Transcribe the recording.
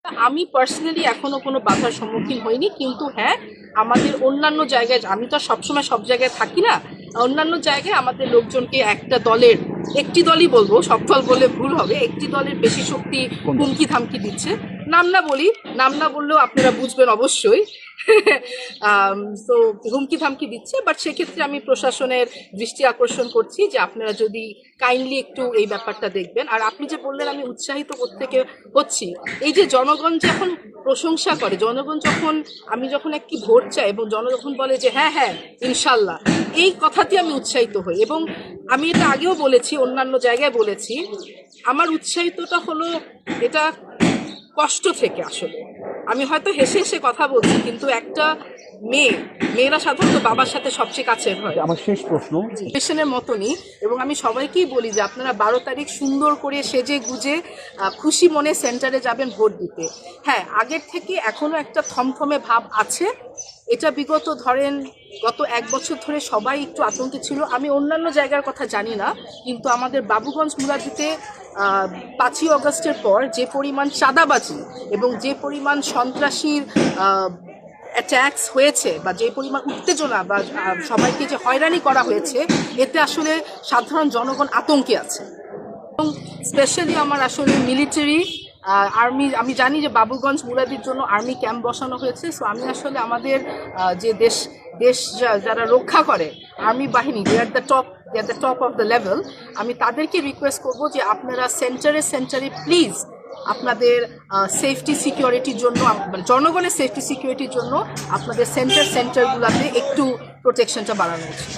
আমি পার্সোনালি এখনো কোনো বাধার সম্মুখীন হইনি, কিন্তু হ্যাঁ, আমাদের অন্যান্য জায়গায়, আমি তো সবসময় সব জায়গায় থাকি না, অন্যান্য জায়গায় আমাদের লোকজনকে একটি দলই বলবো, সব দল বলে ভুল হবে, একটি দলের বেশি শক্তি হুমকি ধামকি দিচ্ছে। নাম না বললেও আপনারা বুঝবেন অবশ্যই। তো হুমকি ধামকি দিচ্ছে, বাট সেক্ষেত্রে আমি প্রশাসনের দৃষ্টি আকর্ষণ করছি যে আপনারা যদি কাইন্ডলি একটু এই ব্যাপারটা দেখবেন। আর আপনি যে বললেন আমি উৎসাহিত থেকে হচ্ছি, এই যে জনগণ যখন প্রশংসা করে, আমি যখন একটি ভোট চাই এবং জনগণ বলে যে হ্যাঁ হ্যাঁ ইনশাল্লাহ, এই কথাতে আমি উৎসাহিত হই। এবং আমি এটা আগেও বলেছি, অন্যান্য জায়গায় বলেছি, আমার উৎসাহিতটা হলো এটা কষ্ট থেকে। আসলে আমি হয়তো হেসে হেসে কথা বলছি, কিন্তু একটা মেয়েরা সাধারণত বাবার সাথে সবচেয়ে কাছের হয়। আমার শেষ প্রশ্ন, পেশেন্টের মতনই, এবং আমি সবাইকেই বলি যে আপনারা 12 তারিখ সুন্দর করে সেজে গুজে খুশি মনে সেন্টারে যাবেন ভোট দিতে। হ্যাঁ, আগের থেকে এখনো একটা থমথমে ভাব আছে। এটা গত 1 বছর ধরে সবাই একটু আতঙ্কে ছিল। আমি অন্যান্য জায়গার কথা জানি না, কিন্তু আমাদের বাবুগঞ্জ মুরাদিতে 5ই অগস্টের পর যে পরিমাণ চাঁদাবাজি এবং যে পরিমাণ সন্ত্রাসীর অ্যাট্যাক্স হয়েছে, বা যে পরিমাণ উত্তেজনা বা সবাইকে যে হয়রানি করা হয়েছে, এতে আসলে সাধারণ জনগণ আতঙ্কে আছে। এবং স্পেশালি আমার আসলে মিলিটারি আর্মি, আমি জানি যে বাবুগঞ্জ মুরাদির জন্য আর্মি ক্যাম্প বসানো হয়েছে। সো আমি আসলে আমাদের যে দেশ যারা রক্ষা করে, আর্মি বাহিনী, they are the top of the level. আমি তাদেরকে রিকোয়েস্ট করব যে আপনারা সেন্টারে প্লিজ আপনাদের সেফটি সিকিউরিটির জন্য, জনগণের সেফটি সিকিউরিটির জন্য আপনাদের সেন্টারগুলোতে একটু প্রোটেকশনটা বাড়ানো উচিত।